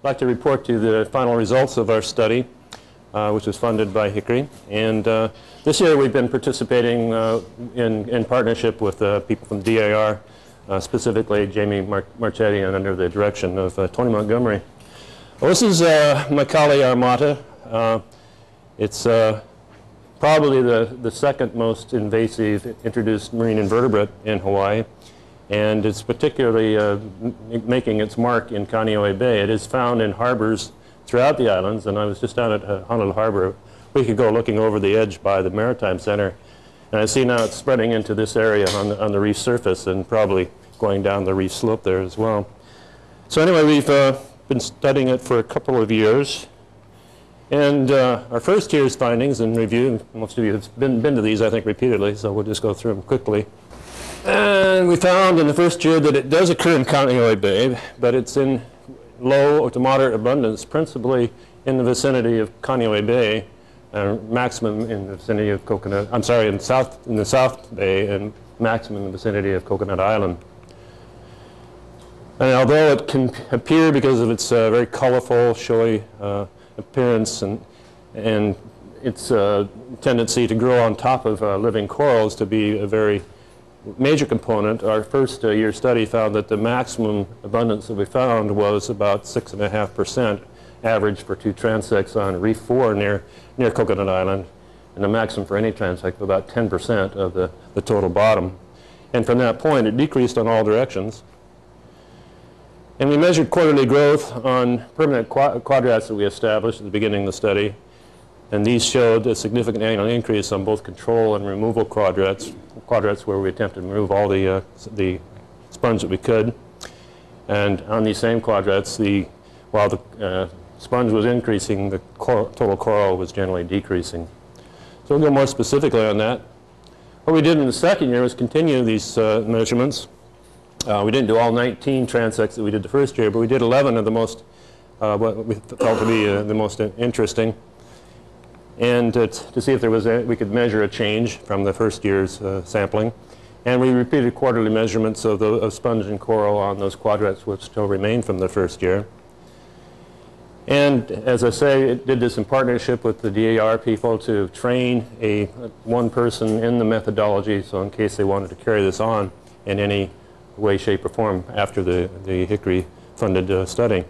like to report to you the final results of our study, which was funded by HCRI. And this year we've been participating in partnership with people from DAR, specifically Jamie Marchetti, and under the direction of Tony Montgomery. Well, this is Macaulay armata. It's probably the second most invasive introduced marine invertebrate in Hawaii. And it's particularly making its mark in Kane'ohe Bay. It is found in harbors throughout the islands, and I was just down at Honolulu Harbor a week ago looking over the edge by the Maritime Center, and I see now it's spreading into this area on the reef surface and probably going down the reef slope there as well. So anyway, we've been studying it for a couple of years, and our first year's findings and review, most of you have been to these, I think, repeatedly, so we'll just go through them quickly. And we found in the first year that it does occur in Kane'ohe Bay, but it's in low to moderate abundance, principally in the vicinity of Kane'ohe Bay, maximum in the vicinity of Coconut, I'm sorry, in the South Bay, and maximum in the vicinity of Coconut Island. And although it can appear, because of its very colorful, showy appearance and its tendency to grow on top of living corals, to be a very major component, our first year study found that the maximum abundance that we found was about 6.5% average for two transects on Reef 4 near Coconut Island, and the maximum for any transect of about 10% of the total bottom. And from that point, it decreased on all directions. And we measured quarterly growth on permanent quadrats that we established at the beginning of the study. And these showed a significant annual increase on both control and removal quadrats where we attempted to remove all the sponge that we could. And on these same quadrats, while the sponge was increasing, the total coral was generally decreasing. So we'll go more specifically on that. What we did in the second year was continue these measurements. We didn't do all 19 transects that we did the first year, but we did 11 of the most, what we felt to be the most interesting. And to see if there was we could measure a change from the first year's sampling. And we repeated quarterly measurements of sponge and coral on those quadrats which still remain from the first year. And as I say, it did this in partnership with the DAR people to train one person in the methodology, so in case they wanted to carry this on in any way, shape, or form after the HCRI-funded study.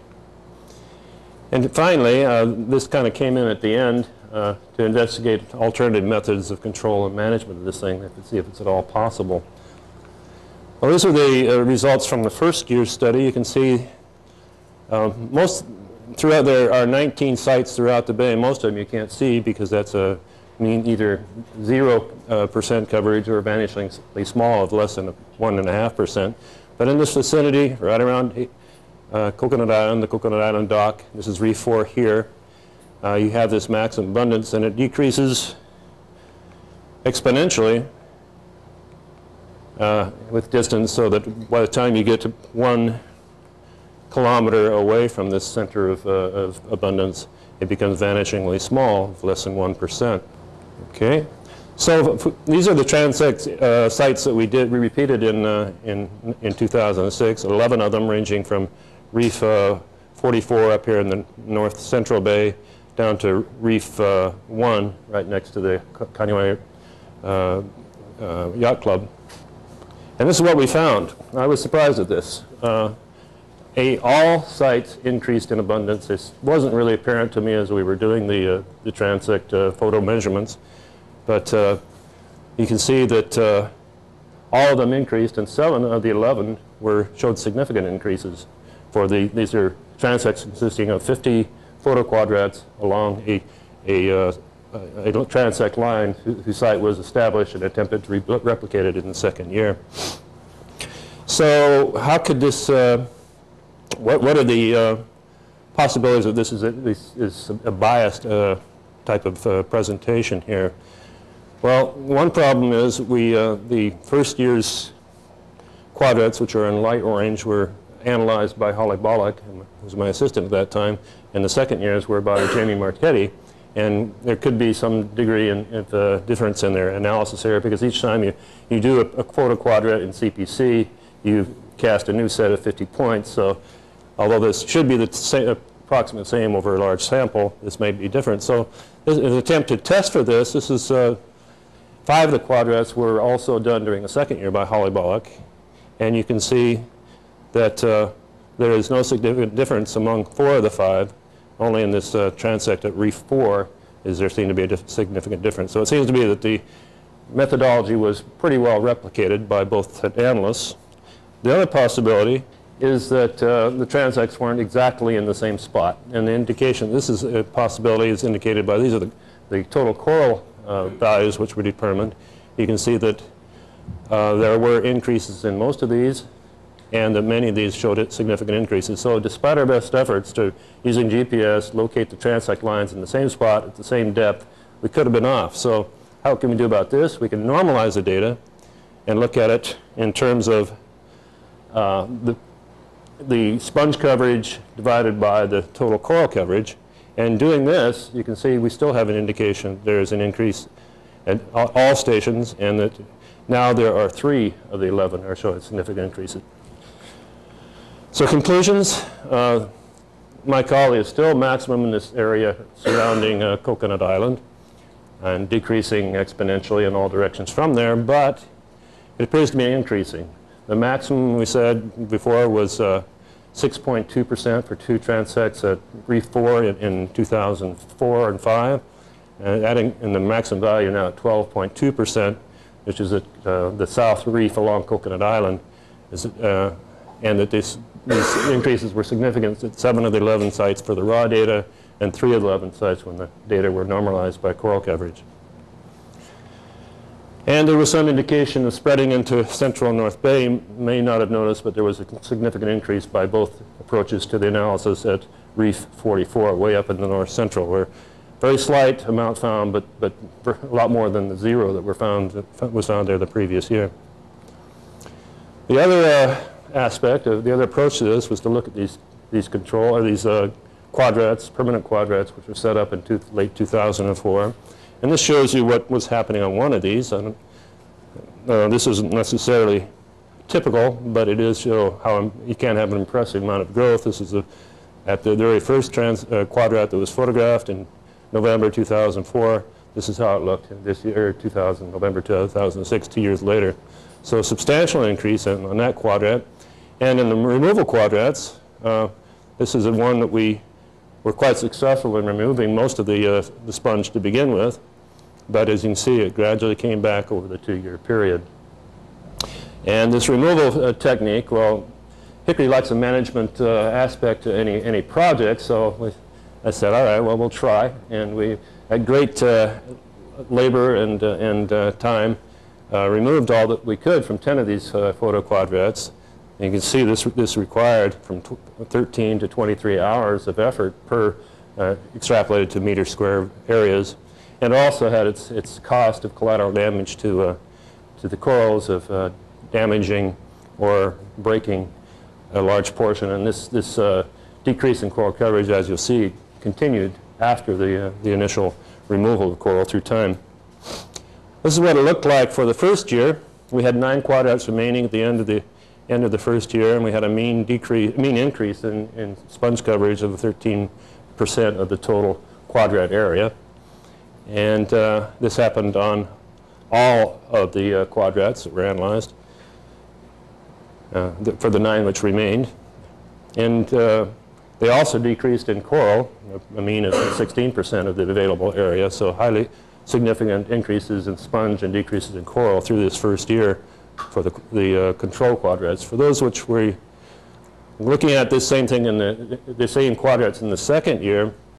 And finally, this kind of came in at the end, to investigate alternative methods of control and management of this thing, to see if it's at all possible. Well, these are the results from the first year's study. You can see throughout there are 19 sites throughout the bay. Most of them you can't see because that's mean either 0% coverage or vanishingly small of less than 1.5%. But in this vicinity, right around Coconut Island, the Coconut Island dock, this is Reef 4 here, you have this maximum abundance, and it decreases exponentially with distance, so that by the time you get to 1 kilometer away from this center of abundance, it becomes vanishingly small, less than 1%. Okay, so these are the transect sites that we repeated in 2006. 11 of them, ranging from Reef 44 up here in the North Central Bay down to Reef 1, right next to the Kane'ohe Yacht Club. And this is what we found. I was surprised at this. All sites increased in abundance. This wasn't really apparent to me as we were doing the transect photo measurements, but you can see that all of them increased, and 7 of the 11 showed significant increases. These are transects consisting of 50 photoquadrats along a transect line whose site was established and attempted to replicate it in the second year. So how could this, what are the possibilities of this is a biased type of presentation here? Well, one problem is the first year's quadrats, which are in light orange, were analyzed by Holly Bollock, who was my assistant at that time, and the second years were by Jamie Marchetti. And there could be some degree of difference in their analysis here, because each time you do a photo quadrat in CPC, you cast a new set of 50 points. So although this should be the approximately the same over a large sample, this may be different. So as an attempt to test for this, this is 5 of the quadrats were also done during the second year by Holly Bullock. And you can see that there is no significant difference among 4 of the 5. Only in this transect at reef 4 is there seen to be a significant difference. So it seems to be that the methodology was pretty well replicated by both analysts. The other possibility is that the transects weren't exactly in the same spot. And the indication, this is a possibility, is indicated by these are the total coral values which were determined. You can see that there were increases in most of these, and that many of these showed significant increases. So despite our best efforts to, using GPS, locate the transect lines in the same spot at the same depth, we could have been off. So how can we do about this? We can normalize the data and look at it in terms of the sponge coverage divided by the total coral coverage. And doing this, you can see we still have an indication there is an increase at all stations, and that now there are 3 of the 11 are showing significant increases. So conclusions, Kane'ohe is still maximum in this area surrounding Coconut Island and decreasing exponentially in all directions from there, but it appears to be increasing. The maximum we said before was 6.2% for 2 transects at reef 4 in 2004 and 5, and the maximum value now at 12.2%, which is at the south reef along Coconut Island, and that these increases were significant at 7 of the 11 sites for the raw data and 3 of the 11 sites when the data were normalized by coral coverage. And there was some indication of spreading into Central and North Bay. You may not have noticed, but there was a significant increase by both approaches to the analysis at reef 44, way up in the North Central, where very slight amount found, but a lot more than the 0 that was found there the previous year. The other aspect of the other approach to this was to look at these quadrats, permanent quadrats, which were set up in late 2004. And this shows you what was happening on one of these. This isn't necessarily typical, but it is show how you can have an impressive amount of growth. This is at the very first quadrat that was photographed in November 2004. This is how it looked this year, November 2006, 2 years later. So a substantial increase on that quadrat. And in the removal quadrats, this is the one that we were quite successful in removing most of the sponge to begin with. But as you can see, it gradually came back over the 2-year period. And this removal technique, well, HCRI likes a management aspect to any project, so I said, all right, well, we'll try. And we, at great labor and time, removed all that we could from 10 of these photo quadrats. And you can see this required from 13 to 23 hours of effort per extrapolated to meter square areas. And also had its cost of collateral damage to the corals of damaging or breaking a large portion. And this decrease in coral coverage, as you'll see, continued after the initial removal of coral through time. This is what it looked like for the first year. We had 9 quadrats remaining at the end of the first year, and we had a mean increase in sponge coverage of 13% of the total quadrat area. And this happened on all of the quadrats that were analyzed for the 9 which remained. And they also decreased in coral, a mean of 16% of the available area, so highly significant increases in sponge and decreases in coral through this first year for the control quadrats. For those which were looking at this same thing in the same quadrats in the second year,